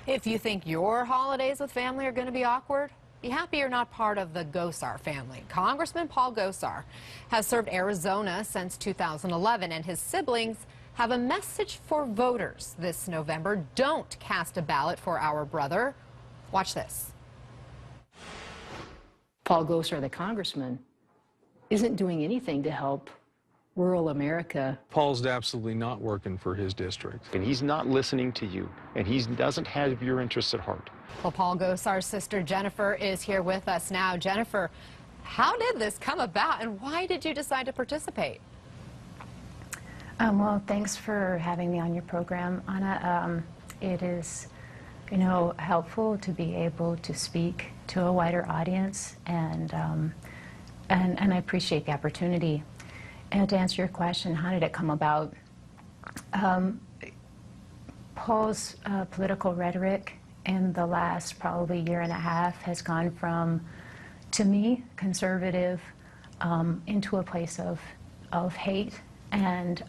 If you think your holidays with family are going to be awkward, be happy you're not part of the Gosar family. Congressman Paul Gosar has served Arizona since 2011, and his siblings have a message for voters this November. Don't cast a ballot for our brother. Watch this. Paul Gosar, the congressman, isn't doing anything to help rural America. Paul's absolutely not working for his district. And he's not listening to you, and he doesn't have your interests at heart. Well, Paul Gosar's sister Jennifer is here with us now. Jennifer, how did this come about, and why did you decide to participate? Well, thanks for having me on your program, Anna. It is, helpful to be able to speak to a wider audience, and I appreciate the opportunity. And to answer your question, how did it come about? Paul's political rhetoric in the last probably year and a half has gone from, to me, conservative, into a place of hate and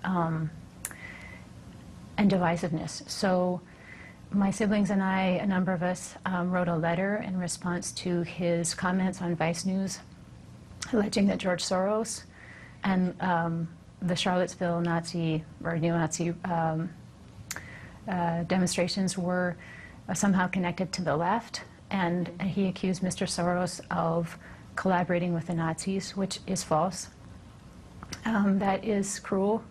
divisiveness. So my siblings and I, a number of us, wrote a letter in response to his comments on Vice News alleging that George Soros and the Charlottesville Nazi or neo-Nazi demonstrations were somehow connected to the left, and he accused Mr. Soros of collaborating with the Nazis, which is false. That is cruel,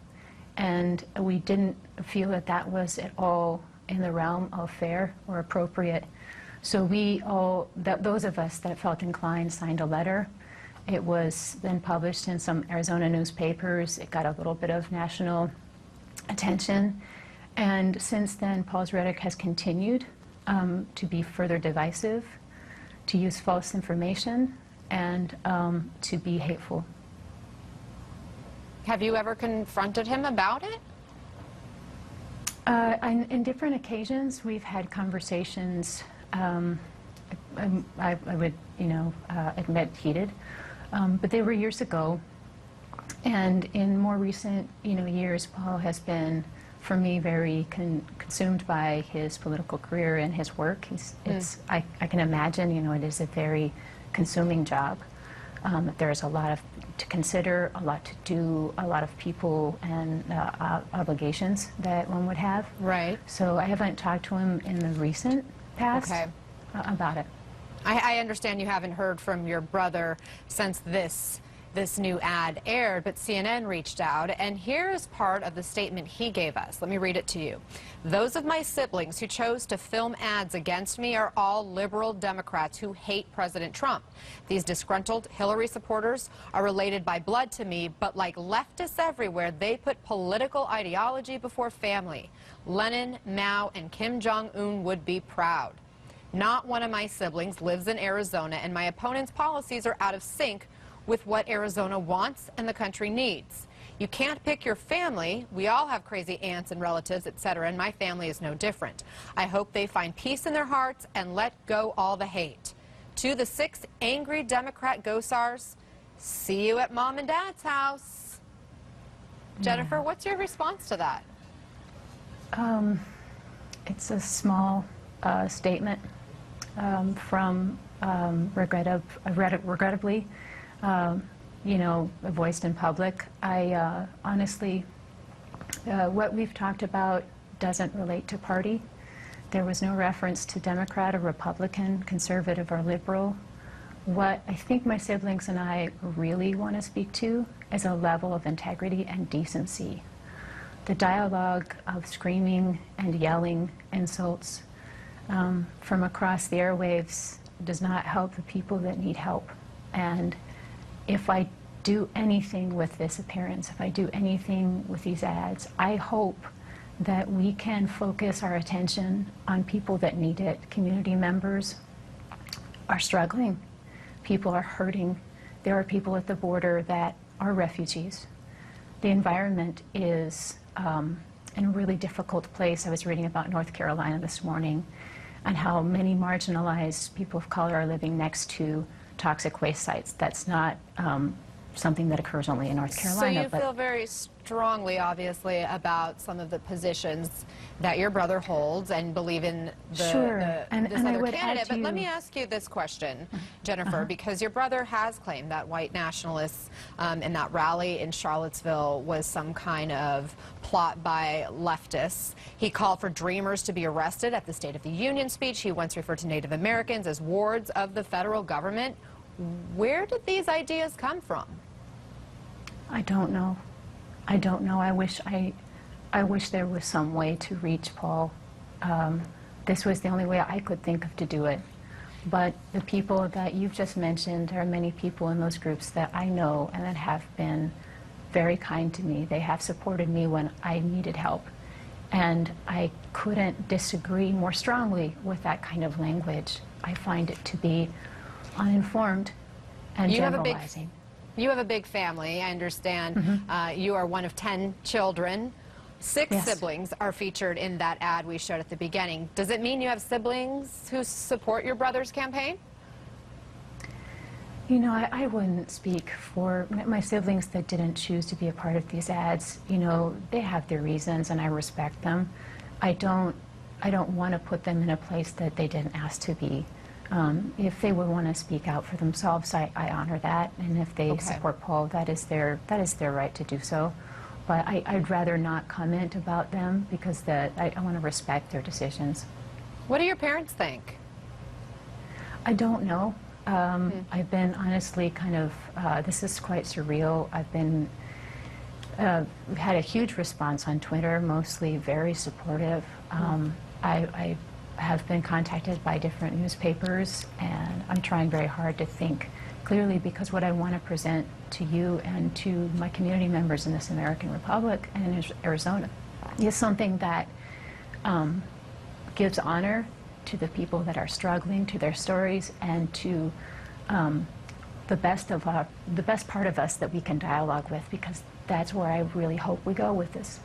and we didn't feel that that was at all in the realm of fair or appropriate. So those of us that felt inclined signed a letter. It was then published in some Arizona newspapers. It got a little bit of national attention. And since then, Paul's rhetoric has continued to be further divisive, to use false information, and to be hateful. Have you ever confronted him about it? In different occasions, we've had conversations, I would, admit heated. But they were years ago, and in more recent, years, Paul has been, for me, very consumed by his political career and his work. I can imagine, it is a very consuming job. There's a lot to consider, a lot to do, a lot of people and obligations that one would have. Right. So I haven't talked to him in the recent past about it. I understand you haven't heard from your brother since this new ad aired, but CNN reached out, and here is part of the statement he gave us. Let me read it to you. Those of my siblings who chose to film ads against me are all liberal Democrats who hate President Trump. These disgruntled Hillary supporters are related by blood to me, but like leftists everywhere, they put political ideology before family. Lenin, Mao, and Kim Jong-un would be proud. Not one of my siblings lives in Arizona, and my opponent's policies are out of sync with what Arizona wants and the country needs. You can't pick your family. We all have crazy aunts and relatives, etc., and my family is no different. I hope they find peace in their hearts and let go all the hate. To the 6 angry Democrat Gosars, see you at Mom and Dad's house. Jennifer, what's your response to that? It's a small statement from regrettably, voiced in public. I honestly, what we've talked about doesn't relate to party. There was no reference to Democrat or Republican, conservative or liberal. What I think my siblings and I really want to speak to is a level of integrity and decency. The dialogue of screaming and yelling insults from across the airwaves does not help the people that need help. And if I do anything with this appearance, if I do anything with these ads, I hope that we can focus our attention on people that need it. Community members are struggling. People are hurting. There are people at the border that are refugees. The environment is in a really difficult place. I was reading about North Carolina this morning and how many marginalized people of color are living next to toxic waste sites. That's not something that occurs only in North Carolina. So you feel very strongly, obviously, about some of the positions that your brother holds and believe in this other candidate. But let me ask you this question, Jennifer, because your brother has claimed that white nationalists and that rally in Charlottesville was some kind of plot by leftists. He called for dreamers to be arrested at the State of the Union speech. He once referred to Native Americans as wards of the federal government. Where did these ideas come from? I don't know. I don't know. I wish there was some way to reach Paul. This was the only way I could think of to do it. But the people that you've just mentioned, there are many people in those groups that I know and that have been very kind to me. They have supported me when I needed help. And I couldn't disagree more strongly with that kind of language. I find it to be uninformed and generalizing. You have a big family, I understand. You are one of 10 children. 6 siblings are featured in that ad we showed at the beginning. Does it mean you have siblings who support your brother's campaign? You know, I wouldn't speak for my siblings that didn't choose to be a part of these ads. You know, they have their reasons and I respect them. I don't want to put them in a place that they didn't ask to be. If they would want to speak out for themselves, I honor that, and if they support Paul, that is their right to do so. But I'd rather not comment about them because I want to respect their decisions. What do your parents think? I don't know. I've been honestly kind of, this is quite surreal. I've been, had a huge response on Twitter, mostly very supportive. I have been contacted by different newspapers, and I'm trying very hard to think clearly because what I want to present to you and to my community members in this American Republic and in Arizona is something that gives honor to the people that are struggling, to their stories, and to the best part of us that we can dialogue with, because that's where I really hope we go with this.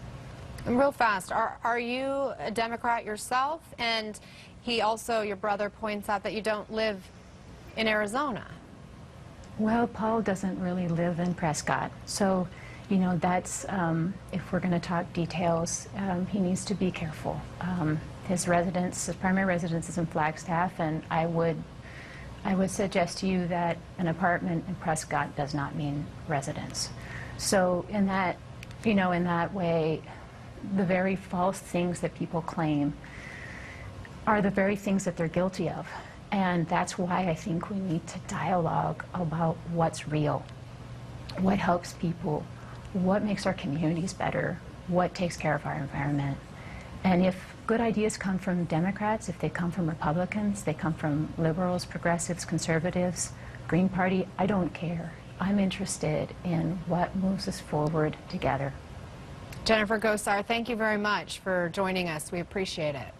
And real fast, are you a Democrat yourself? And he also, your brother, points out that you don't live in Arizona. Well, Paul doesn't really live in Prescott, so you know that's if we're going to talk details, he needs to be careful. His primary residence is in Flagstaff, and I would suggest to you that an apartment in Prescott does not mean residence. So in that way, the very false things that people claim are the very things that they're guilty of. And that's why I think we need to dialogue about what's real, what helps people, what makes our communities better, what takes care of our environment. And if good ideas come from Democrats, if they come from Republicans, they come from liberals, progressives, conservatives, Green Party, I don't care. I'm interested in what moves us forward together. Jennifer Gosar, thank you very much for joining us. We appreciate it.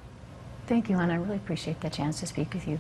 Thank you, and I really appreciate the chance to speak with you.